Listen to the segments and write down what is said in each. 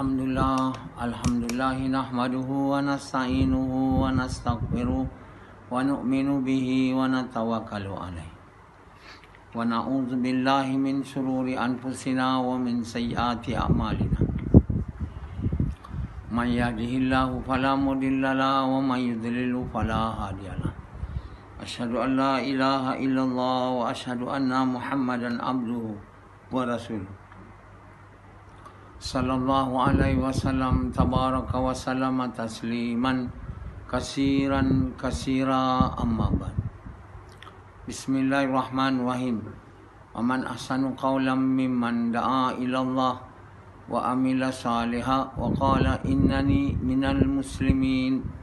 Alhamdulillah nahmaduhu wa nasta'inuhu wa nastaghfiruh wa nu'minu bihi wa natawakkalu alaih. Wa na'udzu billahi min syururi anfusina wa min sayyiati a'malina. May yahdihillahu fala mudilla lahu wa may yudlilhu fala hadiyalah. Asyhadu an la ilaha illallah wa asyhadu anna Muhammadan abduhu wa rasuluh. Sallallahu alaihi wasallam tabaraka wa sallama tasliman kasiran kasira amma ba'd. Bismillahirrahmanirrahim. Wa man ahsanu qawlan mimman da'a ilallah wa amila salihah wa qala innani minal muslimin.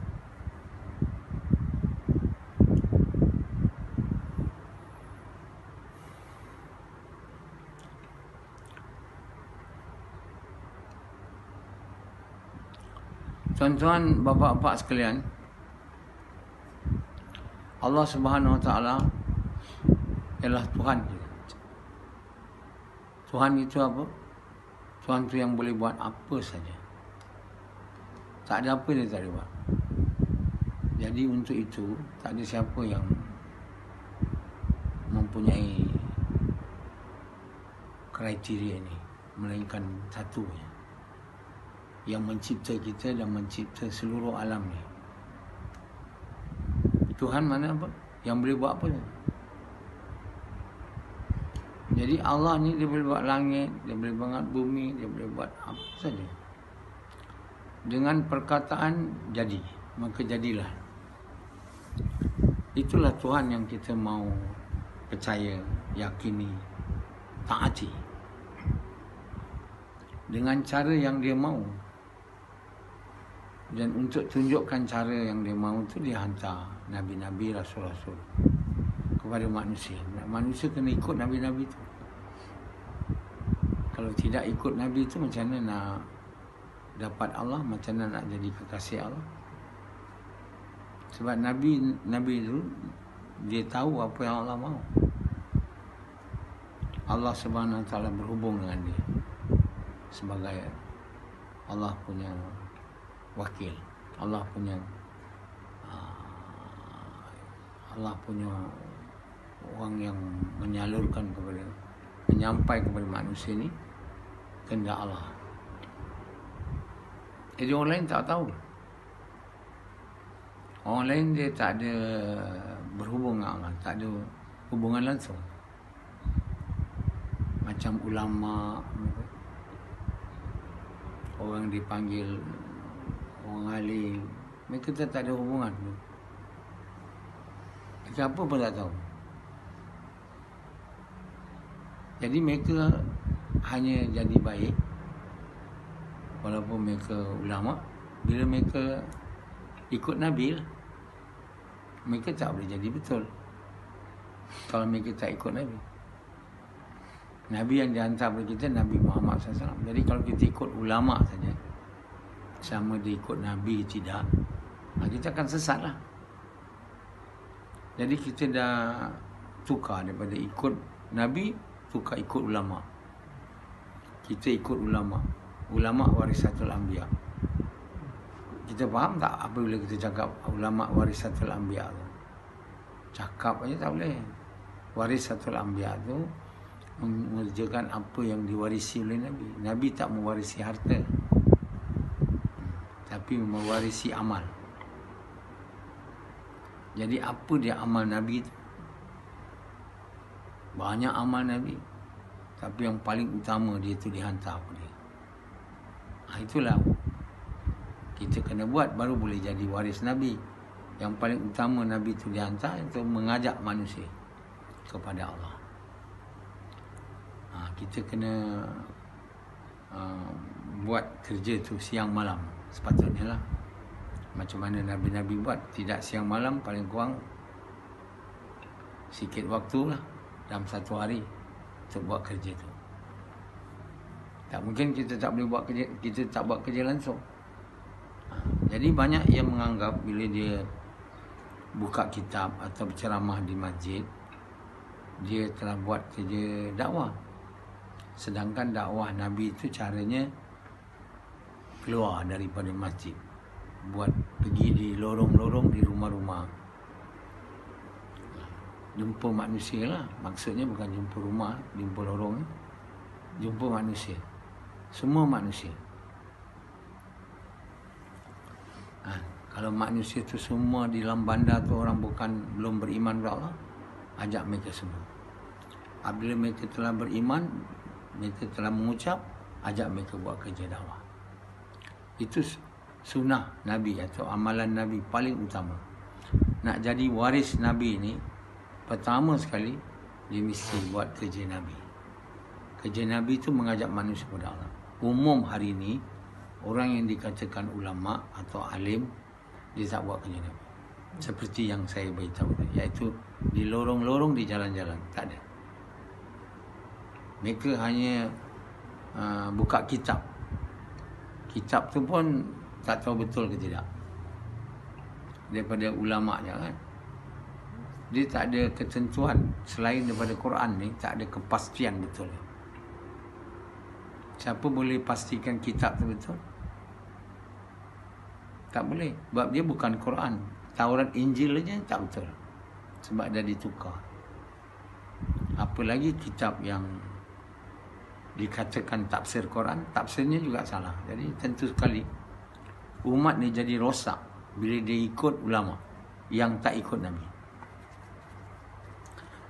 Tuan-tuan, bapa-bapa sekalian, Allah Subhanahu Wa Taala ialah Tuhan kita. Tuhan itu apa? Tuhan itu yang boleh buat apa saja. Tak ada apa dia tak boleh buat. Jadi untuk itu tak ada siapa yang mempunyai kriteria ini, melainkan satu yang mencipta kita dan mencipta seluruh alam ni. Tuhan mana apa? Yang boleh buat apa? Jadi Allah ni dia boleh buat langit, dia boleh buat bumi, dia boleh buat apa saja. Dengan perkataan jadi, maka jadilah. Itulah Tuhan yang kita mau percaya, yakini, taati. Dengan cara yang dia mau. Dan untuk tunjukkan cara yang dia mahu tu, dia hantar Nabi-Nabi, Rasul-Rasul kepada manusia. Manusia kena ikut Nabi-Nabi tu. Kalau tidak ikut Nabi tu, macam mana nak dapat Allah? Macam mana nak jadi kekasih Allah? Sebab Nabi tu, dia tahu apa yang Allah mahu. Allah Subhanahu Wa Taala berhubung dengan dia sebagai Allah punya wakil, Allah punya orang yang menyalurkan kepada, menyampai kepada manusia ni kehendak Allah. Jadi orang lain tak tahu. Orang lain dia tak ada berhubung dengan Allah, tak ada hubungan langsung. Macam ulama, orang dipanggil orang alim, mereka tak ada hubungan. Mereka apa pun tak tahu. Jadi mereka hanya jadi baik walaupun mereka ulama. Bila mereka ikut Nabi, mereka tak boleh jadi betul kalau mereka tak ikut Nabi. Nabi yang dihantar kepada kita, Nabi Muhammad SAW. Jadi kalau kita ikut ulama saja, sama dia ikut Nabi tidak, kita akan sesat lah. Jadi kita dah tukar daripada ikut Nabi, tukar ikut ulama. Kita ikut ulama. Ulama warisatul anbiya. Kita faham tak apa bila kita cakap ulama warisatul anbiya tu? Cakap aja tak boleh. Warisatul anbiya tu mengerjakan apa yang diwarisi oleh Nabi. Nabi tak mewarisi harta, tapi mewarisi amal. Jadi apa dia amal Nabi itu? Banyak amal Nabi, tapi yang paling utama dia itu dihantar pada dia. Itulah kita kena buat, baru boleh jadi waris Nabi. Yang paling utama Nabi itu dihantar untuk mengajak manusia kepada Allah. Kita kena buat kerja tu siang malam sepatutnya lah. Macam mana Nabi-Nabi buat, tidak siang malam, paling kurang sikit waktu lah dalam satu hari untuk buat kerja tu. Tak mungkin kita tak boleh buat kerja, kita tak buat kerja langsung. Jadi banyak yang menganggap bila dia buka kitab atau berceramah di masjid, dia telah buat kerja dakwah. Sedangkan dakwah Nabi itu caranya keluar daripada masjid, buat pergi di lorong-lorong, di rumah-rumah, jumpa manusia lah. Maksudnya bukan jumpa rumah, jumpa lorong, jumpa manusia, semua manusia. Kalau manusia tu semua di dalam bandar tu orang belum beriman kepada Allah, ajak mereka semua. Apabila mereka telah beriman, mereka telah mengucap, ajak mereka buat kerja dakwah. Itu sunnah Nabi atau amalan Nabi paling utama. Nak jadi waris Nabi ni, pertama sekali dia mesti buat kerja Nabi. Kerja Nabi tu mengajak manusia kepada Allah. Umum hari ni orang yang dikatakan ulama atau alim, dia tak buat kerja Nabi. Seperti yang saya beritahu, iaitu di lorong-lorong, di jalan-jalan, tak ada. Mereka hanya buka kitab. Kitab tu pun tak tahu betul ke tidak. Daripada ulama' kan. Dia tak ada ketentuan selain daripada Quran ni, tak ada kepastian betul. Siapa boleh pastikan kitab tu betul? Tak boleh. Sebab dia bukan Quran. Taurat, Injil aja tak betul. Sebab dah ditukar. Apalagi kitab yang dikatakan tafsir Quran, tafsirnya juga salah. Jadi tentu sekali umat ni jadi rosak bila dia ikut ulama yang tak ikut Nabi.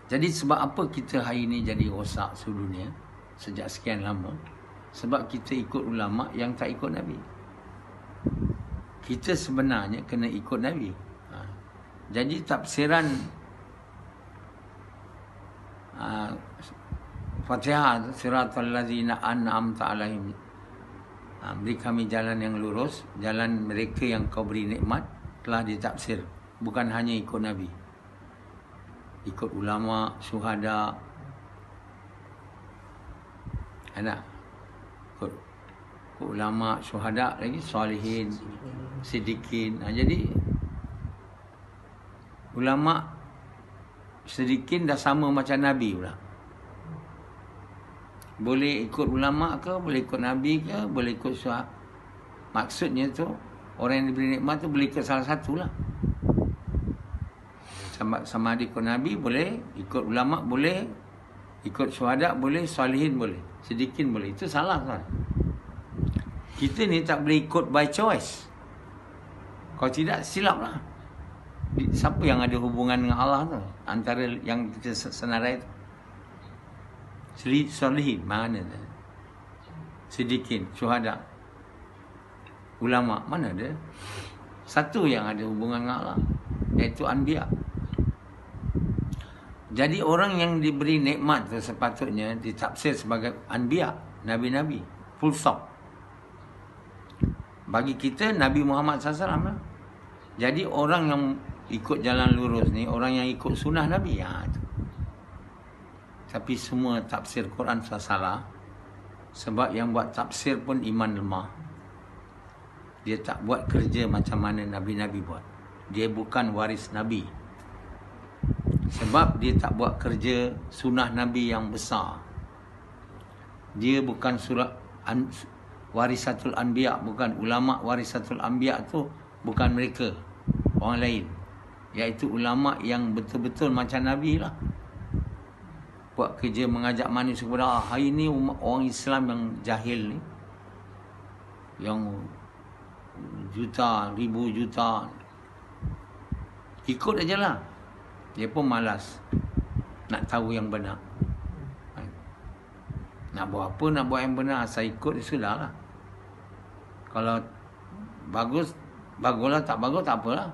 Jadi sebab apa kita hari ni jadi rosak sedunia sejak sekian lama? Sebab kita ikut ulama yang tak ikut Nabi. Kita sebenarnya kena ikut Nabi. Jadi tafsiran Fatihah, siratal ladzina an'amta alaihim, beri kami jalan yang lurus, jalan mereka yang kau beri nikmat, telah ditafsir. Bukan hanya ikut Nabi, ikut ulama, syuhada, ikut ulama, syuhada, lagi salihin, sidikin. Jadi ulama sidikin dah sama macam Nabi pula. Boleh ikut ulama ke, boleh ikut Nabi ke, boleh ikut syuhada. Maksudnya tu orang yang diberi nikmat tu boleh ikut salah satu lah. Sama ada ikut Nabi boleh, ikut ulama boleh, ikut syuhada boleh, salihin boleh, sidikin boleh. Itu salah kan? Kita ni tak boleh ikut by choice. Kalau tidak, silap lah. Siapa yang ada hubungan dengan Allah tu? Antara yang kita senarai tu, salihin mana tu? Sidikin, syuhada, ulama, mana ada? Satu yang ada hubungan dengan Allah, iaitu anbiya. Jadi orang yang diberi nikmat tu sepatutnya ditafsir sebagai anbiya, nabi-nabi, full stop. Bagi kita Nabi Muhammad SAW lah. Jadi orang yang ikut jalan lurus ni, orang yang ikut sunnah Nabi, tu. Tapi semua tafsir Quran salah. Sebab yang buat tafsir pun iman lemah. Dia tak buat kerja macam mana Nabi-Nabi buat. Dia bukan waris Nabi. Sebab dia tak buat kerja sunnah Nabi yang besar. Dia bukan warisatul anbiya, bukan ulama. Warisatul anbiya tu bukan mereka, orang lain, iaitu ulama yang betul-betul macam Nabi lah. Buat kerja mengajak manusia kepada hari ni orang Islam yang jahil ni, yang juta, ribu juta, ikut aja lah. Dia pun malas nak tahu yang benar. Nak buat apa, nak buat yang benar, saya ikut, sudah lah. Kalau bagus, baguslah. Tak bagus, tak apalah.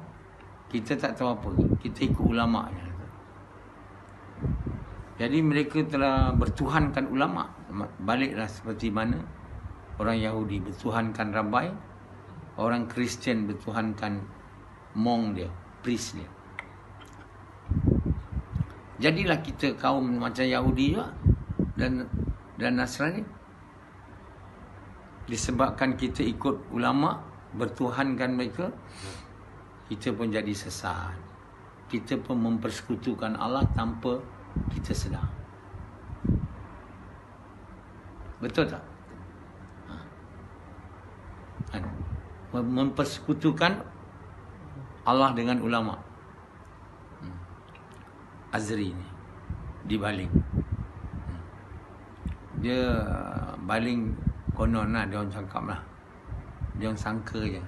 Kita tak tahu apa, kita ikut ulama je. Jadi mereka telah bertuhankan ulama. Baliklah seperti mana orang Yahudi bertuhankan Rabai, orang Kristian bertuhankan monk dia, priest dia. Jadilah kita kaum macam Yahudi juga dan Nasrani. Disebabkan kita ikut ulama, bertuhankan mereka, kita pun jadi sesat. Kita pun mempersekutukan Allah tanpa kita sedar. Betul tak? Mempersekutukan Allah dengan ulama. Azri ni dibaling. Dia baling konon lah, dia orang cakap lah. Dia orang sangka je.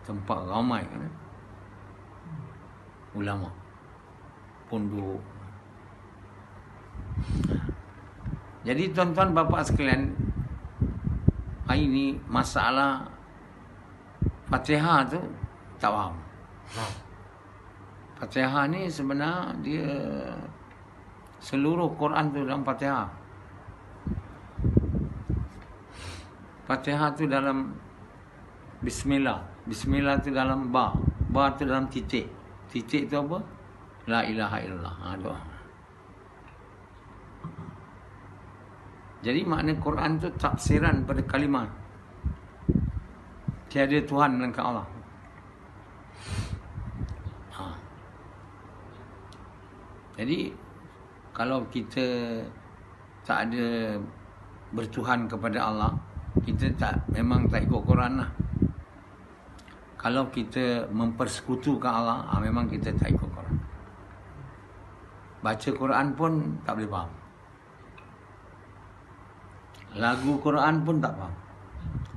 Tempat ramai kan? Ulama. Pondok. Jadi tuan-tuan bapa sekalian, hari ni masalah Fatihah tu tak faham. Fatihah ni sebenarnya dia seluruh Quran tu dalam Fatihah. Fatihah tu dalam Bismillah. Bismillah tu dalam ba. Ba tu dalam titik. Titik tu apa? La ilaha illallah. Doa. Jadi makna Quran tu tafsiran pada kalimah tiada Tuhan melainkan Allah. Jadi kalau kita tak ada bertuhan kepada Allah, kita memang tak ikut Quran lah. Kalau kita mempersekutukan Allah, memang kita tak ikut Quran. Baca Quran pun tak boleh faham. Lagu Quran pun tak faham.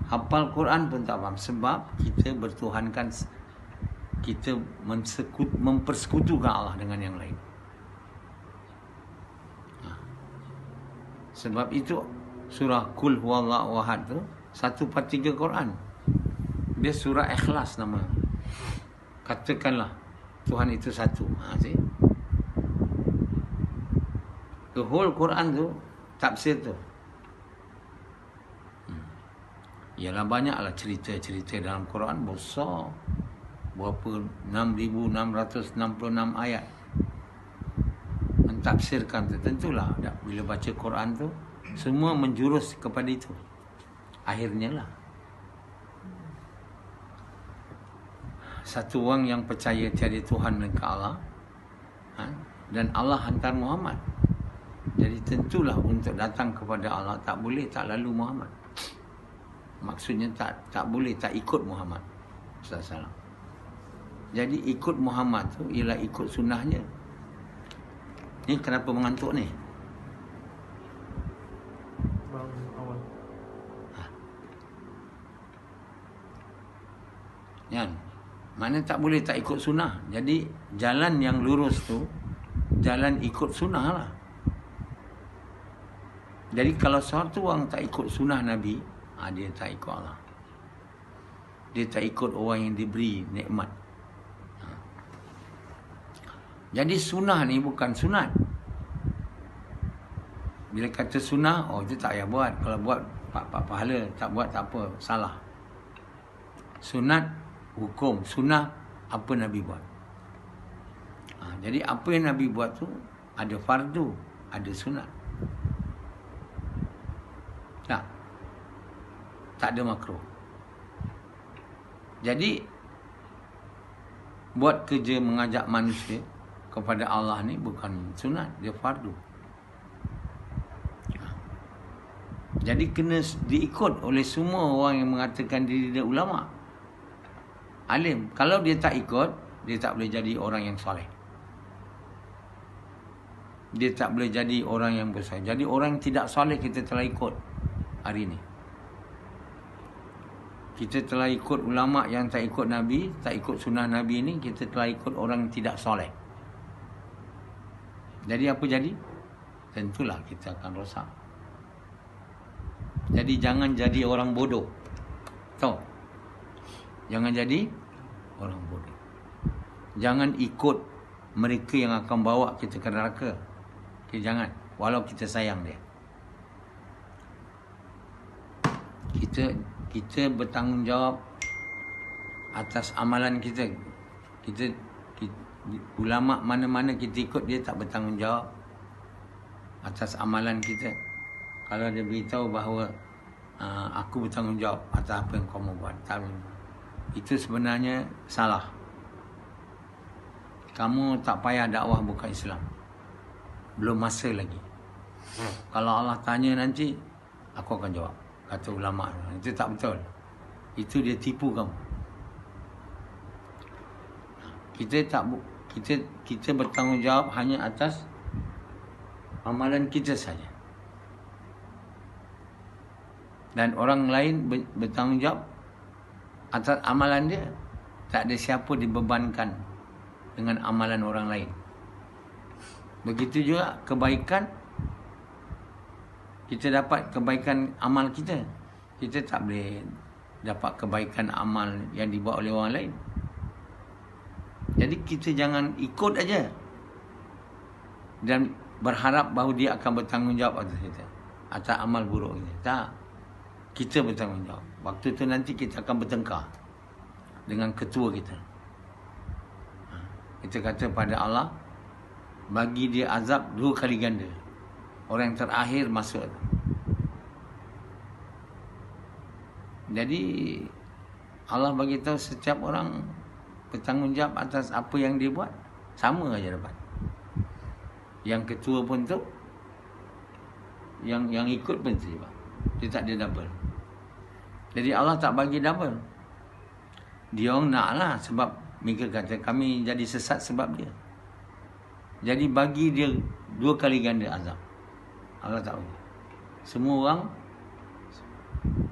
Hafal Quran pun tak faham. Sebab kita bertuhankan, kita mempersekutukan Allah dengan yang lain. Sebab itu surah Qul Huwallahu Ahad tu 1/3 Quran. Dia surah Ikhlas nama. Katakanlah Tuhan itu satu. The whole Quran tu tafsir tu. Ialah banyaklah cerita-cerita dalam Quran besar. Berapa 6,666 ayat. Mentafsirkan tu. Tentulah bila baca Quran tu semua menjurus kepada itu. Akhirnya lah satu orang yang percaya tiada Tuhan melainkan Allah, dan Allah hantar Muhammad. Jadi tentulah untuk datang kepada Allah tak boleh tak lalu Muhammad. Maksudnya tak boleh tak ikut Muhammad SAW. Jadi ikut Muhammad tu ialah ikut sunnahnya. Ni kenapa mengantuk ni? Bang awal. Yan. Mana tak boleh tak ikut sunnah. Jadi jalan yang lurus tu jalan ikut sunnah lah. Jadi kalau suatu orang tak ikut sunnah Nabi, dia tak ikut Allah. Dia tak ikut orang yang diberi nikmat. Jadi sunnah ni bukan sunat. Bila kata sunnah, itu tak payah buat. Kalau buat pahala, tak buat tak apa, salah. Sunat hukum, sunnah apa Nabi buat. Jadi apa yang Nabi buat tu ada fardu, ada sunat. Tak ada makruh. Jadi buat kerja mengajak manusia kepada Allah ni bukan sunat, dia fardu. Jadi kena diikut oleh semua orang yang mengatakan diri dia ulama, alim. Kalau dia tak ikut, dia tak boleh jadi orang yang soleh. Dia tak boleh jadi orang yang besar. Jadi orang yang tidak soleh kita telah ikut hari ni. Kita telah ikut ulama yang tak ikut Nabi, tak ikut sunnah Nabi ni, kita telah ikut orang yang tidak soleh. Jadi apa jadi? Tentulah kita akan rosak. Jadi jangan jadi orang bodoh. Tahu? Jangan jadi orang bodoh. Jangan ikut mereka yang akan bawa kita ke neraka. Okay, jangan. Walau kita sayang dia. Kita bertanggungjawab atas amalan kita. Kita ulama mana-mana kita ikut, dia tak bertanggungjawab atas amalan kita. Kalau dia beritahu bahawa aku bertanggungjawab atas apa yang kamu buat, itu sebenarnya salah. Kamu tak payah dakwah bukan Islam. Belum masa lagi. Kalau Allah tanya nanti, aku akan jawab. Kata ulama, itu tak betul. itu dia tipu kamu. Kita bertanggungjawab hanya atas amalan kita saja. Dan orang lain bertanggungjawab atas amalan dia. Tak ada siapa dibebankan dengan amalan orang lain. Begitu juga kebaikan. Kita dapat kebaikan amal kita. Kita tak boleh dapat kebaikan amal yang dibuat oleh orang lain. Jadi kita jangan ikut aja dan berharap bahawa dia akan bertanggungjawab atas kita, atas amal buruk kita. Tak. Kita bertanggungjawab. Waktu tu nanti kita akan bertengkar dengan ketua kita. Kita kata pada Allah, bagi dia azab 2 kali ganda. Orang yang terakhir masuk. Jadi Allah bagi tahu setiap orang bertanggungjawab atas apa yang dia buat, sama aja dapat. Yang ketua pun tu, yang ikut pun tu juga. Dia tak ada double. Jadi Allah tak bagi double. Dia orang nak lah, sebab mereka kata kami jadi sesat sebab dia. Jadi bagi dia 2 kali ganda azab. Allah tak bagi. Semua orang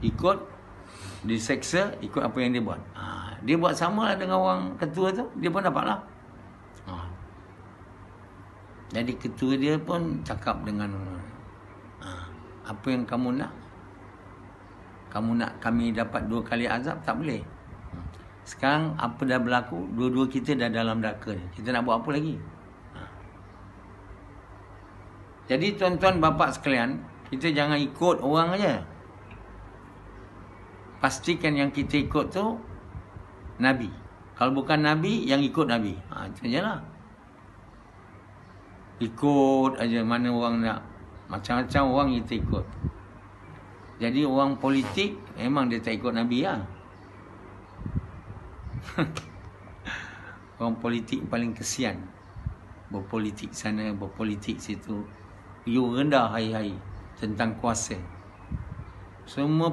ikut, diseksa, ikut apa yang dia buat. Dia buat sama lah dengan orang ketua tu, dia pun dapat lah. Jadi ketua dia pun cakap dengan apa yang kamu nak? Kamu nak kami dapat 2 kali azab? Tak boleh. Sekarang apa dah berlaku? Dua-dua kita dah dalam neraka ni. Kita nak buat apa lagi? Jadi tuan-tuan bapa sekalian, kita jangan ikut orang aja. Pastikan yang kita ikut tu Nabi. Kalau bukan Nabi, yang ikut Nabi. Itu je lah. Ikut aja mana orang nak. Macam-macam orang kita ikut. Jadi orang politik memang dia tak ikut Nabi lah. Orang politik paling kesian. Berpolitik sana, berpolitik situ. You rendah hari-hari tentang kuasa. Semua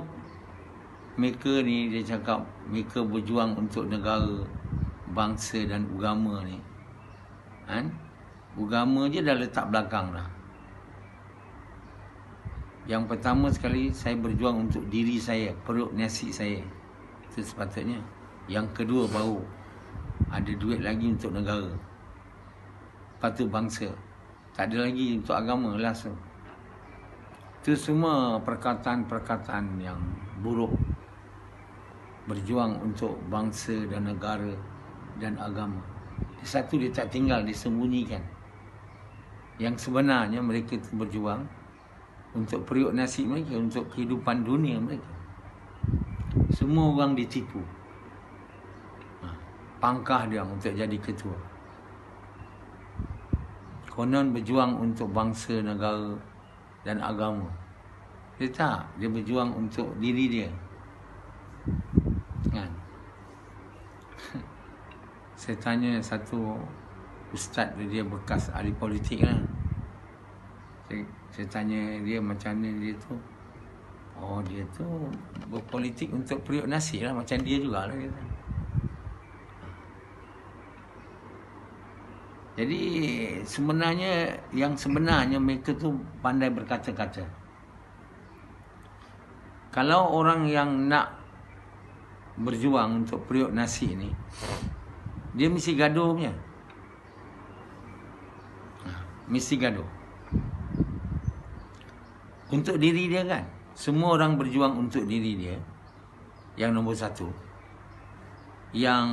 mereka ni, dia cakap mereka berjuang untuk negara, bangsa dan agama ni. Agama je dah letak belakang dah. Yang pertama sekali, saya berjuang untuk diri saya, perut nasi saya. Itu sepatutnya. Yang kedua baru ada duit lagi untuk negara. Lepas tu bangsa. Tak ada lagi untuk agama langsung. Itu semua perkataan-perkataan yang buruk. Berjuang untuk bangsa dan negara dan agama. Satu dia tak tinggal, disembunyikan. Yang sebenarnya mereka itu berjuang untuk periuk nasi mereka, untuk kehidupan dunia mereka. Semua orang ditipu. Pangkah dia untuk jadi ketua. Konon berjuang untuk bangsa, negara dan agama. Dia tak. Dia berjuang untuk diri dia. Kan? Saya tanya satu ustaz, dia bekas ahli politik lah. Saya tanya dia macam mana dia tu. Oh, dia tu berpolitik untuk periuk nasi lah. Macam dia jugalah dia tu. Jadi sebenarnya, yang sebenarnya mereka tu pandai berkata-kata. Kalau orang yang nak berjuang untuk periuk nasi ni, dia mesti gaduh punya. Mesti gaduh. Untuk diri dia kan. Semua orang berjuang untuk diri dia. Yang nombor satu. Yang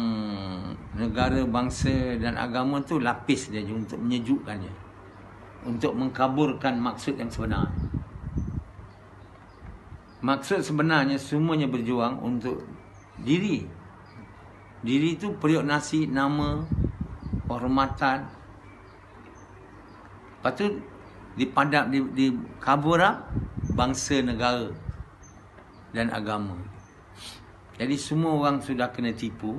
negara, bangsa dan agama tu lapis dia untuk menyejukkannya. Untuk mengkaburkan maksud yang sebenar. Maksud sebenarnya semuanya berjuang untuk diri. Diri tu periuk nasi, nama, hormatan. Lepas tu dikabur bangsa, negara dan agama. Jadi semua orang sudah kena tipu.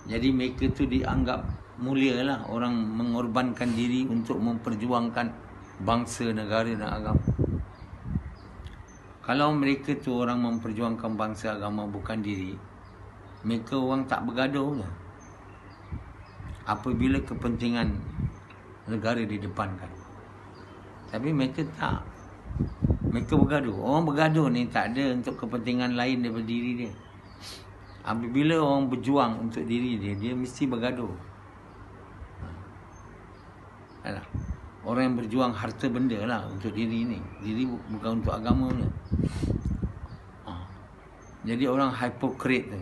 Jadi mereka tu dianggap mulia lah. Orang mengorbankan diri untuk memperjuangkan bangsa, negara dan agama. Kalau mereka tu orang memperjuangkan bangsa, agama, bukan diri, mereka orang tak bergaduh lah. Apabila kepentingan negara didepankan. Tapi mereka tak. Mereka bergaduh. Orang bergaduh ni tak ada untuk kepentingan lain daripada diri dia. Apabila orang berjuang untuk diri dia, dia mesti bergaduh. Alah. Orang yang berjuang harta benda lah untuk diri ni. Diri bukan untuk agama ni. Jadi orang hipokrit tu.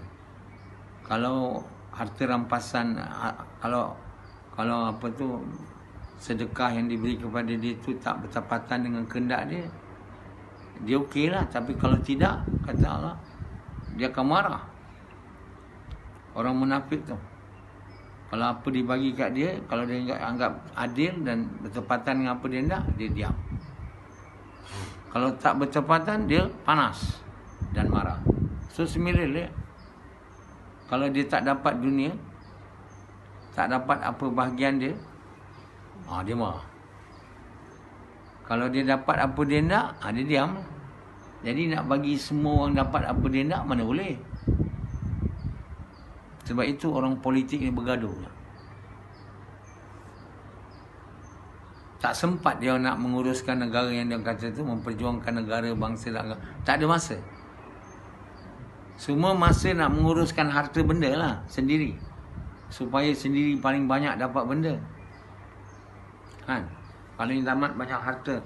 Kalau harta rampasan, kalau apa tu, sedekah yang diberi kepada dia tu tak bertepatan dengan kehendak dia, dia okey lah. Tapi kalau tidak, kata Allah, dia akan marah. Orang munafik tu, kalau apa dibagi kat dia, kalau dia anggap adil dan bertepatan dengan apa dia nak, dia diam. Kalau tak bertepatan, dia panas dan marah. So similar dia. Kalau dia tak dapat dunia, tak dapat apa bahagian dia, dia marah. Kalau dia dapat apa dia nak, dia diam. Jadi nak bagi semua orang dapat apa dia nak, mana boleh. Sebab itu orang politik ni bergaduh. Tak sempat dia nak menguruskan negara yang dia kata tu, memperjuangkan negara, bangsa dan agama. Tak ada masa. Semua masa nak menguruskan harta benda lah sendiri. Supaya sendiri paling banyak dapat benda. Kan? Paling tamat banyak harta.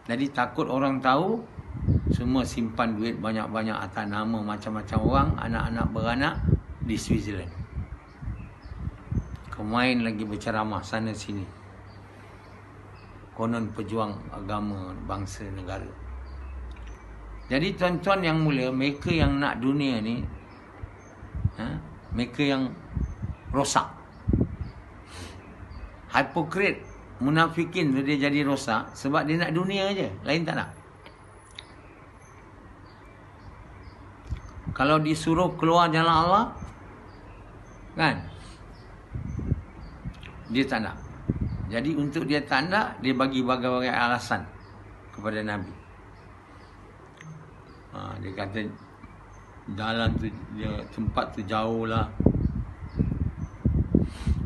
Jadi takut orang tahu, semua simpan duit banyak-banyak atas nama macam-macam orang, anak-anak beranak di Switzerland. Kemain lagi berceramah sana sini. Konon pejuang agama, bangsa, negara. Jadi tuan-tuan yang mulia, mereka yang nak dunia ni, mereka yang rosak. Hipokrit, munafikin tu dia jadi rosak sebab dia nak dunia je, lain tak nak. Kalau disuruh keluar jalan Allah, kan, dia tak nak. Jadi untuk dia tak nak, dia bagi bagai-bagai alasan kepada Nabi. Dia kata jalan tu, tempat tu jauh lah,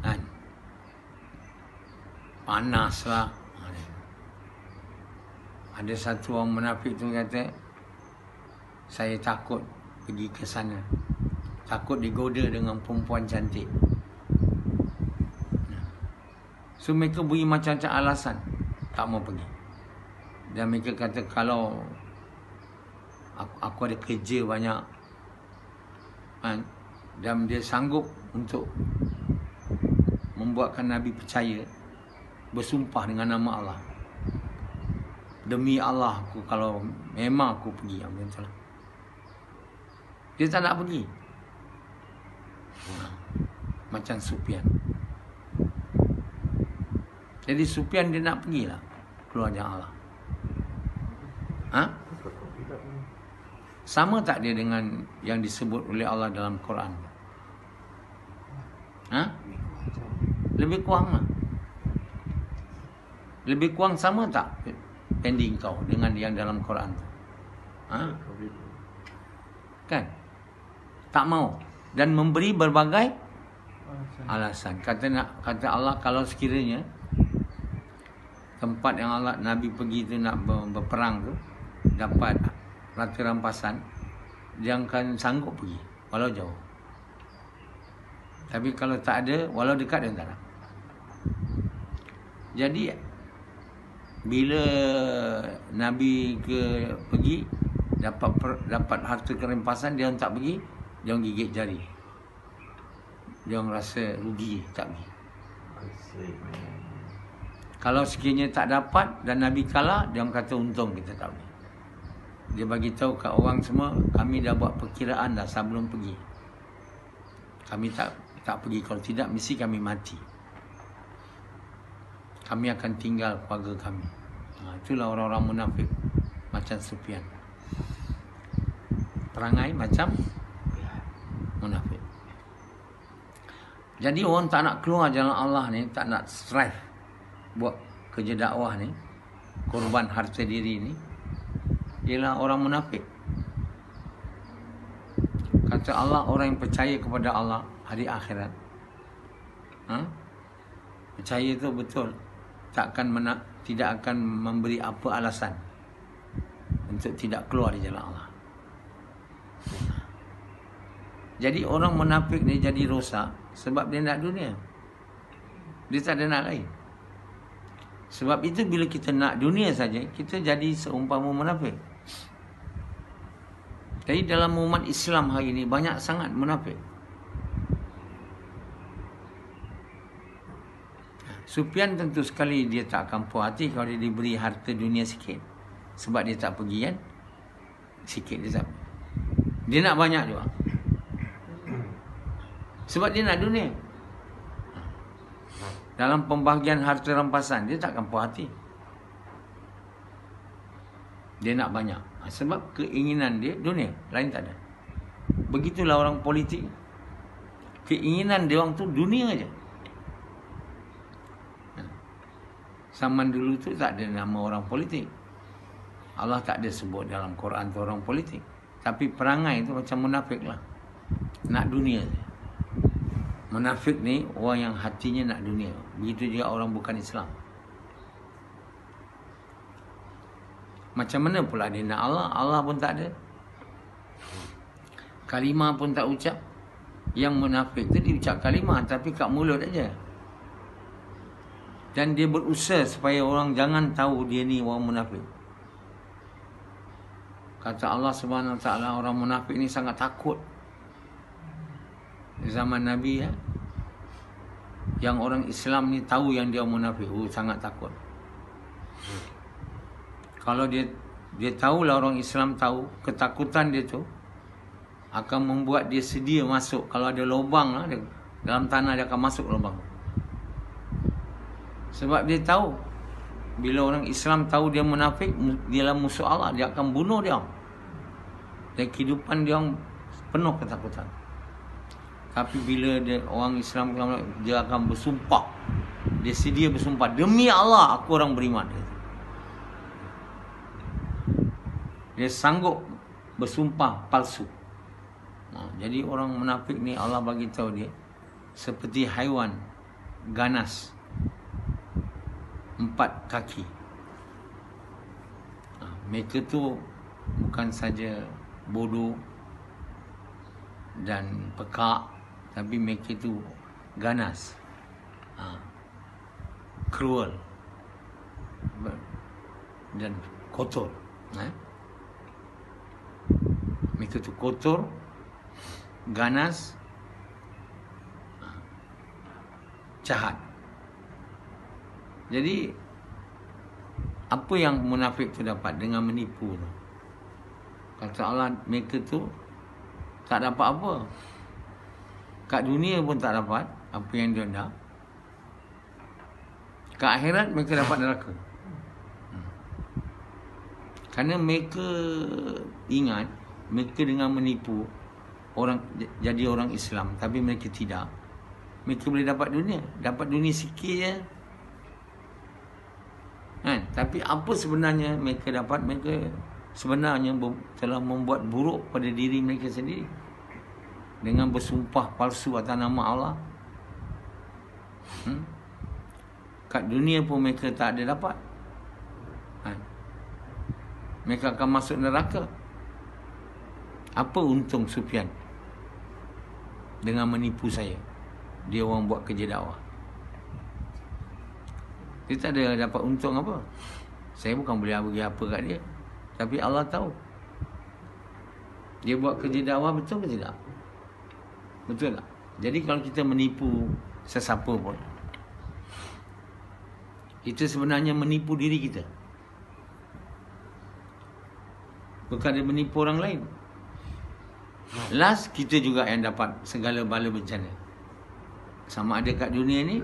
kan, panas lah. Ada satu orang munafik tu kata, saya takut pergi ke sana, takut digoda dengan perempuan cantik. So mereka beri macam-macam alasan tak mau pergi. Dan mereka kata, kalau aku ada kerja banyak, kan, dan dia sanggup untuk membuatkan Nabi percaya, bersumpah dengan nama Allah, demi Allah aku, kalau memang aku pergi, macam lah. Dia tak nak pergi. Macam Sufyan. Jadi Sufyan dia nak pergilah keluar jalan Allah. Sama tak dia dengan yang disebut oleh Allah dalam Quran? Lebih kurang lah. Lebih kurang sama tak pending kau dengan yang dalam Quran? Kan? Tak mau. Dan memberi berbagai alasan. Kata Allah, kalau sekiranya tempat yang Allah Nabi pergi tu nak berperang tu dapat rata rampasan, dia akan sanggup pergi walau jauh. Tapi kalau tak ada, walau dekat dia tak nak. Jadi bila Nabi pergi dapat harta kerampasan, dia orang tak pergi, dia orang gigit jari. Dia orang rasa rugi tak pergi. Kalau sekiranya tak dapat dan Nabi kalah, dia orang kata untung kita tak pergi. Dia bagi tahu kat orang semua, kami dah buat perkiraan dah sebelum pergi. Kami tak pergi, kalau tidak mesti kami mati. Kami akan tinggal keluarga kami. Itulah orang-orang munafik macam Sufyan. Perangai macam munafik. Jadi orang tak nak keluar jalan Allah ni, tak nak strive buat kerja dakwah ni, korban harta diri ni, ialah orang munafik. Kata Allah, orang yang percaya kepada Allah hari akhirat, percaya itu betul, tidak akan memberi apa alasan untuk tidak keluar di jalan Allah. Jadi orang munafik ni jadi rosak sebab dia nak dunia. Dia tak ada nak lain. Sebab itu bila kita nak dunia saja, kita jadi seumpama munafik. Jadi dalam umat Islam hari ini banyak sangat munafik. Sufyan tentu sekali dia tak akan puas hati kalau dia diberi harta dunia sikit. Sebab dia tak pergi kan. Sikit dia tak. Dia nak banyak juga. Sebab dia nak dunia. Dalam pembahagian harta rampasan, dia tak akan puas hati. Dia nak banyak. Sebab keinginan dia dunia, lain tak ada. Begitulah orang politik. Keinginan dia orang tu dunia aja. Zaman dulu tu tak ada nama orang politik. Allah tak ada sebut dalam Quran tu orang politik. Tapi perangai tu macam munafik lah. Nak dunia saja. Munafik ni orang yang hatinya nak dunia. Begitu juga orang bukan Islam. Macam mana pula dia nak Allah? Allah pun tak ada. Kalimah pun tak ucap. Yang munafik tu dia ucap kalimah tapi kat mulut aja. Dan dia berusaha supaya orang jangan tahu dia ni orang munafik. Kata Allah Subhanahu Wa Taala, orang munafik ni sangat takut. Di zaman Nabi ya, yang orang Islam ni tahu yang dia munafik, sangat takut. Kalau dia tahulah orang Islam tahu, ketakutan dia tu akan membuat dia sedia masuk. Kalau ada lubang lah, dalam tanah dia akan masuk lubang. Sebab dia tahu bila orang Islam tahu dia munafik, dia lah musuh Allah, dia akan bunuh dia. Dan kehidupan dia penuh ketakutan. Tapi bila orang Islam, dia akan bersumpah. Dia sedia bersumpah, demi Allah aku orang beriman. Dia sanggup bersumpah palsu. Jadi orang munafik ni Allah bagi tahu dia seperti haiwan ganas 4 kaki. Mereka tu bukan saja bodoh dan pekak, tapi mereka tu ganas, cruel dan kotor. Mereka tu kotor, ganas, jahat. Jadi apa yang munafik tu dapat dengan menipu tu? Kata Allah, mereka tu tak dapat apa. Kat dunia pun tak dapat apa yang dia nak. Kat akhirat mereka dapat neraka. Kerana mereka ingat, mereka dengan menipu orang jadi orang Islam, tapi mereka tidak. Mereka boleh dapat dunia. Dapat dunia sikit je. Tapi apa sebenarnya mereka dapat? Mereka sebenarnya telah membuat buruk pada diri mereka sendiri dengan bersumpah palsu atas nama Allah. Kat dunia pun mereka tak ada dapat. Mereka akan masuk neraka. Apa untung Sufyan dengan menipu saya? Dia orang buat kerja dakwah. Dia tak ada dapat untung apa. Saya bukan boleh bagi apa kat dia, tapi Allah tahu. Dia buat kerja dakwah betul ke tidak? Betul tak? Jadi kalau kita menipu sesiapa pun, kita sebenarnya menipu diri kita. Bukan dia menipu orang lain. Last, kita juga yang dapat segala bala bencana. Sama ada kat dunia ni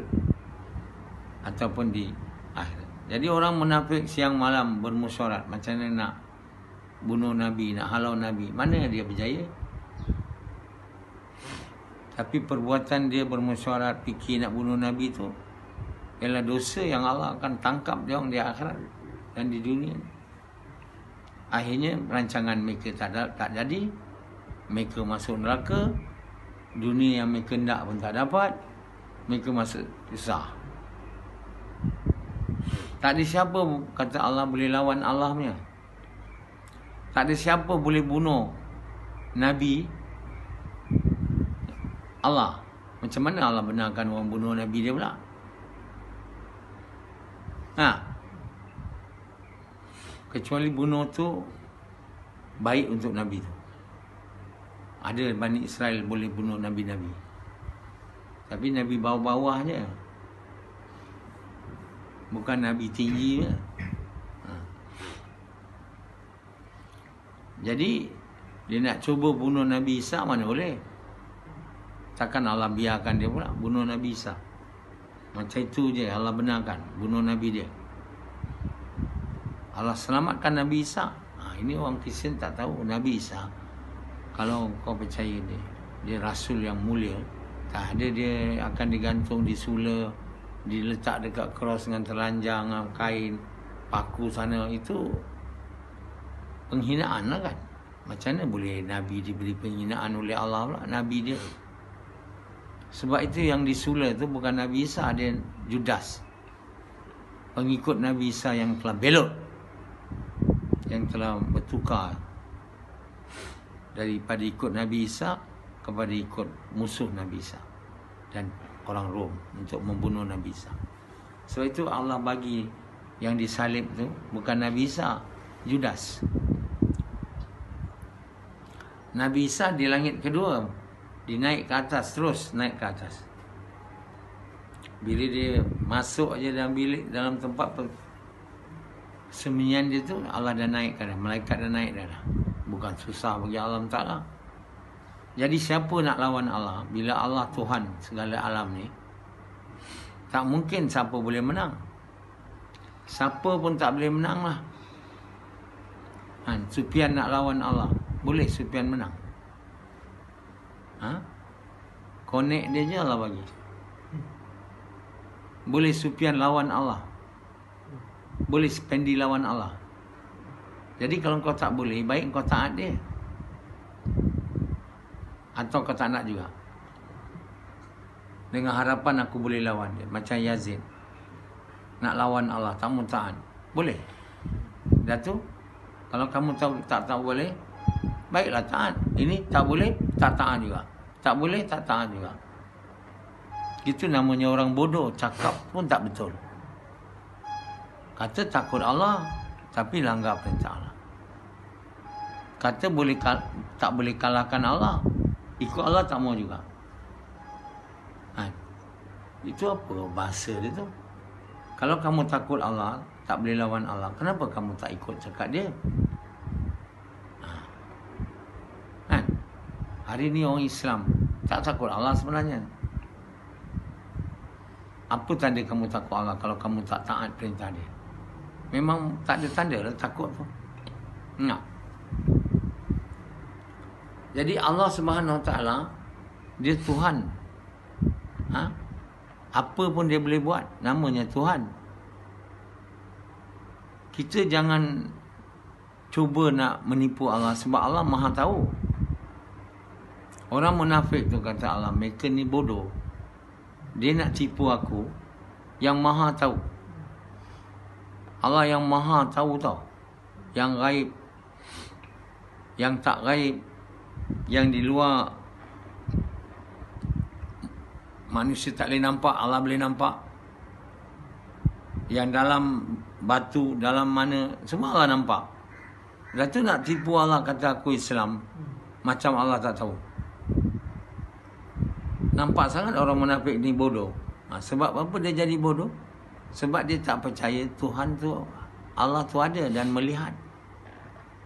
ataupun di akhirat. Jadi orang munafik siang malam bermusyawarah macam mana nak bunuh Nabi, nak halau Nabi. Mana dia berjaya? Tapi perbuatan dia bermusyawarah fikir nak bunuh Nabi tu ialah dosa yang Allah akan tangkap dia orang di akhirat dan di dunia. akhirnya rancangan mereka tak jadi. Mereka masuk neraka. Dunia yang mereka nak pun tak dapat. Mereka masuk susah. Tak ada siapa kata Allah boleh lawan Allah punya. Tak ada siapa boleh bunuh Nabi Allah. Macam mana Allah benarkan orang bunuh Nabi dia pula? Kecuali bunuh tu baik untuk Nabi tu. Ada Bani Israel boleh bunuh Nabi-Nabi. Tapi Nabi bawah-bawah je. Bukan Nabi tinggi je. Jadi dia nak cuba bunuh Nabi Isa mana boleh. Takkan Allah biarkan dia pula bunuh Nabi Isa. Macam itu je Allah benarkan bunuh Nabi dia. Allah selamatkan Nabi Isa. Ini orang Kristian tak tahu Nabi Isa. Kalau kau percaya dia Rasul yang mulia, tak ada dia akan digantung di sula, diletak dekat cross dengan telanjang, kain, paku sana. Itu penghinaan lah kan. Macam mana boleh Nabi diberi penghinaan oleh Allah pula, Nabi dia. Sebab itu yang disula tu bukan Nabi Isa, dia Judas, pengikut Nabi Isa yang telah belot, yang telah bertukar daripada ikut Nabi Isa kepada ikut musuh Nabi Isa dan orang Rom untuk membunuh Nabi Isa. Sebab itu Allah bagi yang disalib tu bukan Nabi Isa, Judas. Nabi Isa di langit kedua, dia naik ke atas, terus naik ke atas. Bila dia masuk aja dalam bilik, dalam tempat persembunyian dia tu, Allah dah naikkan dah, malaikat dah naik dah. Bukan susah bagi Allah Ta'ala. Jadi siapa nak lawan Allah? Bila Allah Tuhan segala alam ni, tak mungkin siapa boleh menang. Siapa pun tak boleh menang lah. Sufyan nak lawan Allah, boleh Sufyan menang? Connect dia je Allah bagi. Boleh Sufyan lawan Allah, boleh Spendi lawan Allah. Jadi kalau kau tak boleh, baik kau taat dia. Atau kau tak nak juga, dengan harapan aku boleh lawan dia. Macam Yazid nak lawan Allah, tak mau taat, boleh. Dah tu, kalau kamu tahu tak boleh, baiklah taat. Ini tak boleh, tak taat juga. Tak boleh, tak taat juga. Itu namanya orang bodoh, cakap pun tak betul. Kata takut Allah, tapi langgar perintah Allah. Kata tak boleh kalahkan Allah, ikut Allah tak mau juga. Itu apa bahasa dia tu? Kalau kamu takut Allah, tak boleh lawan Allah, kenapa kamu tak ikut cakap dia? Hari ni orang Islam tak takut Allah sebenarnya. Apa tanda kamu takut Allah kalau kamu tak taat perintah dia? Memang tak ada tanda lah takut tu. Jadi Allah Subhanahu Wa Taala, dia Tuhan. Apa pun dia boleh buat, namanya Tuhan. Kita jangan cuba nak menipu Allah, sebab Allah Maha tahu. Orang munafik tu kata Allah, mereka ni bodoh. Dia nak tipu aku yang Maha tahu. Allah yang Maha tahu tau. Yang gaib, yang tak gaib, yang di luar manusia tak boleh nampak, Allah boleh nampak. Yang dalam batu, dalam mana, semua Allah nampak. Dah tu nak tipu Allah, kata aku Islam, macam Allah tak tahu. Nampak sangat orang munafik ni bodoh. Sebab apa dia jadi bodoh? Sebab dia tak percaya Tuhan tu, Allah tu ada dan melihat.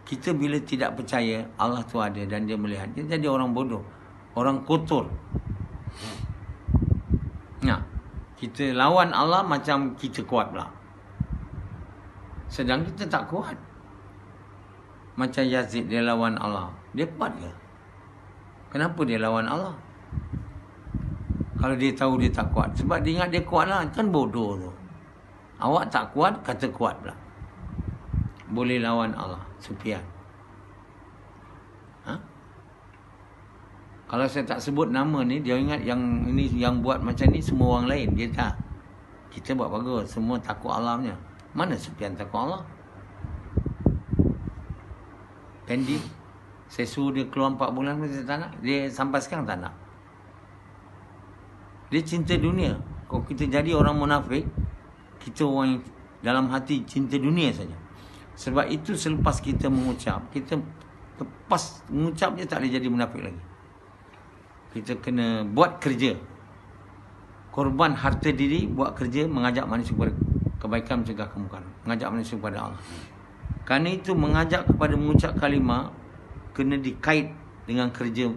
Kita bila tidak percaya Allah tu ada dan dia melihat, dia jadi orang bodoh, orang kotor. Kita lawan Allah macam kita kuat pula, sedang kita tak kuat. Macam Yazid, dia lawan Allah, dia kuat ke? Kenapa dia lawan Allah? Kalau dia tahu dia tak kuat, sebab dia ingat dia kuat lah. Kan bodoh tu. Awak tak kuat, kata kuat pula. Boleh lawan Allah. Sufyan. Ha? Kalau saya tak sebut nama ni, dia ingat yang ini yang buat macam ni semua orang lain. Dia tak. Kita buat bagus. Semua takut Allah punya. Mana Sufyan takut Allah? Pendi, saya suruh dia keluar 4 bulan pun dia tak nak. Dia sampai sekarang tak nak. Dia cinta dunia. Kalau kita jadi orang munafik, kita orang yang dalam hati cinta dunia saja. Sebab itu selepas kita mengucap, kita lepas mengucap je tak boleh jadi munafik lagi. Kita kena buat kerja. Korban harta diri, buat kerja, mengajak manusia kepada kebaikan, mencegah kemungkaran. Mengajak manusia kepada Allah. Kerana itu mengajak kepada mengucap kalimah kena dikait dengan kerja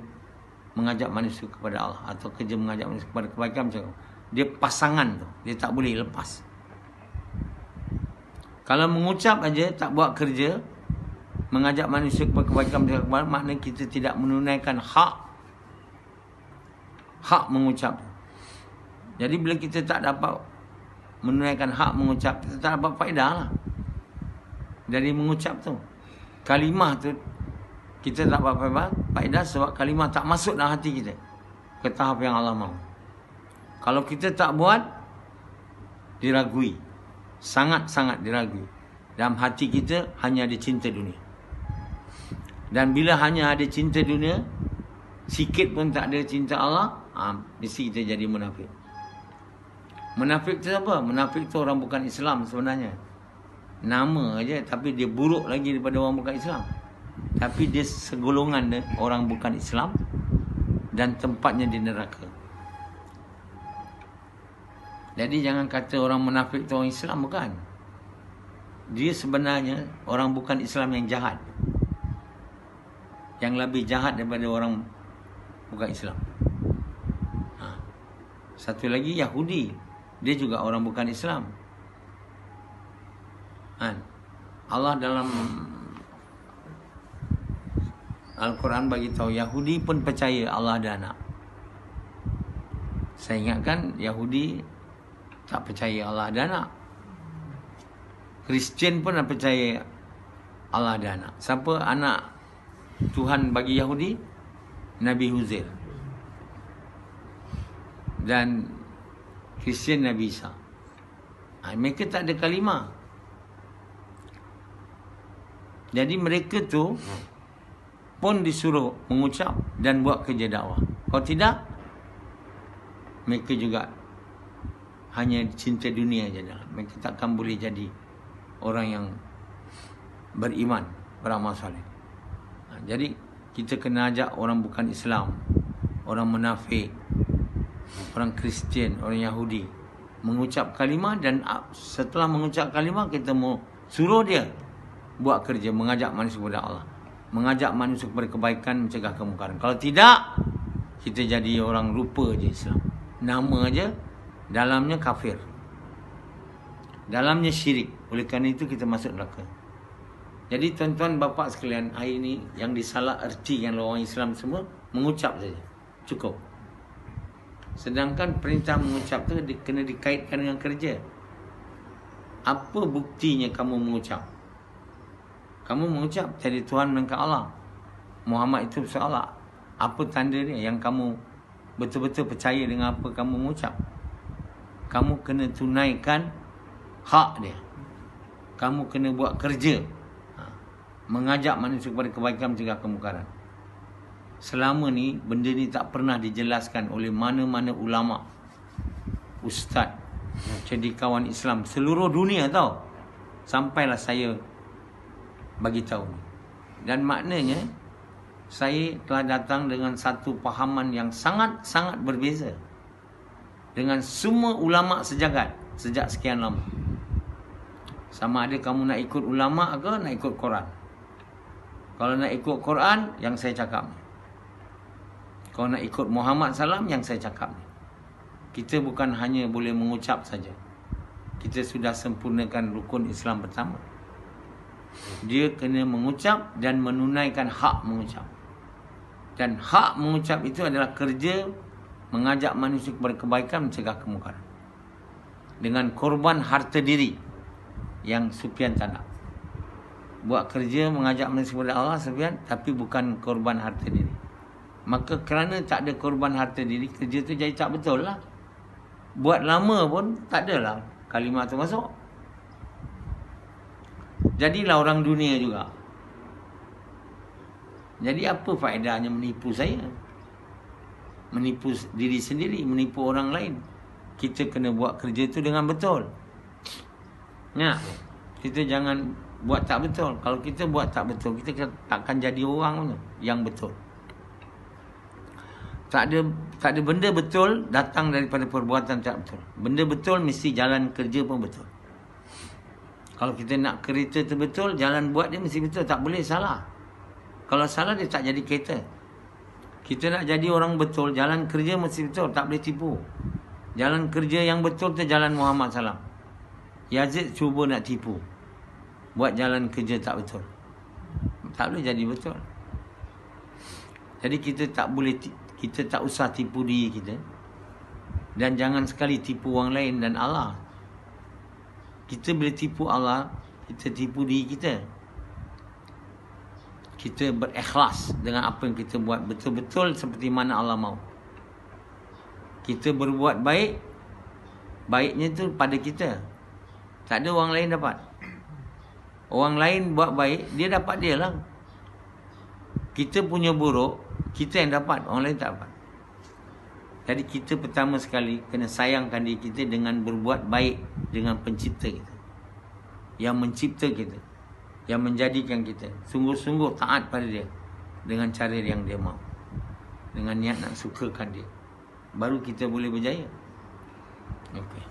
mengajak manusia kepada Allah atau kerja mengajak manusia kepada kebaikan, mencegah. Dia pasangan tu, dia tak boleh lepas. Kalau mengucap aja tak buat kerja mengajak manusia kepada kebaikan, mencegah kemungkaran, maknanya kita tidak menunaikan hak mengucap. Jadi bila kita tak dapat menunaikan hak mengucap, kita tak dapat faedah lah dari mengucap tu. Kalimah tu kita tak dapat faedah sebab kalimah tak masuk dalam hati kita ke tahap yang Allah mahu. Kalau kita tak buat, diragui. Sangat-sangat diragui. Dalam hati kita hanya ada cinta dunia. Dan bila hanya ada cinta dunia, sikit pun tak ada cinta Allah, mesti kita jadi munafik. Munafik tu apa? Munafik tu orang bukan Islam sebenarnya. Nama aja, tapi dia buruk lagi daripada orang bukan Islam. Tapi dia segolongan dia orang bukan Islam dan tempatnya di neraka. Jadi jangan kata orang munafik tu orang Islam, bukan. Dia sebenarnya orang bukan Islam yang jahat. Yang lebih jahat daripada orang bukan Islam. Satu lagi Yahudi, dia juga orang bukan Islam. Allah dalam Al-Quran bagi tahu Yahudi pun percaya Allah ada anak. Saya ingatkan Yahudi tak percaya Allah ada anak. Kristian pun tak percaya Allah ada anak. Siapa anak Tuhan bagi Yahudi? Nabi Uzair. Dan Kristian Nabi Isa. Mereka tak ada kalimah. Jadi mereka tu pun disuruh mengucap dan buat kerja dakwah. Kalau tidak, mereka juga hanya cinta dunia saja. Mereka takkan boleh jadi orang yang beriman, beramal soleh. Jadi kita kena ajak orang bukan Islam, orang munafik, orang Kristian, orang Yahudi mengucap kalimah, dan setelah mengucap kalimah kita mau suruh dia buat kerja mengajak manusia kepada Allah, mengajak manusia kepada kebaikan, mencegah kemungkaran. Kalau tidak, kita jadi orang rupa je Islam. Nama aja, dalamnya kafir. Dalamnya syirik. Oleh kerana itu kita masuk neraka. Jadi tuan-tuan bapa sekalian, hari ini yang disalah ertikan oleh orang Islam semua mengucap saja. Cukup. Sedangkan perintah mengucap tu kena dikaitkan dengan kerja. Apa buktinya kamu mengucap? Kamu mengucap jadi Tuhan melainkan Allah, Muhammad itu Allah. Apa tanda dia yang kamu betul-betul percaya dengan apa kamu mengucap? Kamu kena tunaikan hak dia. Kamu kena buat kerja, mengajak manusia kepada kebaikan, mencegah kemungkaran. Selama ni benda ni tak pernah dijelaskan oleh mana-mana ulama, ustaz, cendekiawan Islam seluruh dunia tau. Sampailah saya bagi tahu. Dan maknanya saya telah datang dengan satu pahaman yang sangat-sangat berbeza dengan semua ulama sejagat sejak sekian lama. Sama ada kamu nak ikut ulama ke nak ikut Quran. Kalau nak ikut Quran, yang saya cakap ni. Kalau nak ikut Muhammad SAW, yang saya cakap ni. Kita bukan hanya boleh mengucap saja. Kita sudah sempurnakan rukun Islam pertama. Dia kena mengucap dan menunaikan hak mengucap. Dan hak mengucap itu adalah kerja mengajak manusia kepada kebaikan, mencegah kemungkaran. Dengan korban harta diri yang Sufyan tak nak. buat kerja mengajak manusia kepada Allah sebenarnya, tapi bukan korban harta diri. Maka kerana tak ada korban harta diri, kerja tu jadi tak betul lah. Buat lama pun tak adalah kalimah tu masuk. Jadilah orang dunia juga. Jadi apa faedahnya menipu saya? Menipu diri sendiri, menipu orang lain. Kita kena buat kerja tu dengan betul. Nah, kita jangan buat tak betul. Kalau kita buat tak betul, kita takkan jadi orang pun yang betul. Tak ada benda betul datang daripada perbuatan tak betul. Benda betul mesti jalan kerja pun betul. Kalau kita nak kereta tu betul, jalan buat dia mesti betul. Tak boleh salah. Kalau salah dia tak jadi kereta. Kita nak jadi orang betul, jalan kerja mesti betul. Tak boleh tipu. Jalan kerja yang betul tu jalan Muhammad SAW. Yazid cuba nak tipu, buat jalan kerja tak betul. Tak boleh jadi betul. Jadi kita tak usah tipu diri kita. Dan jangan sekali tipu orang lain dan Allah. Kita boleh tipu Allah, kita tipu diri kita. Kita berikhlas dengan apa yang kita buat, betul-betul seperti mana Allah mahu. Kita berbuat baik, baiknya tu pada kita. Tak ada orang lain dapat. Orang lain buat baik, dia dapat dia lah. Kita punya buruk, kita yang dapat, orang lain tak dapat. Jadi kita pertama sekali kena sayangkan diri kita dengan berbuat baik dengan pencipta kita, yang mencipta kita, yang menjadikan kita sungguh-sungguh taat pada dia dengan cara yang dia mahu, dengan niat nak sukakan dia. Baru kita boleh berjaya. Okey.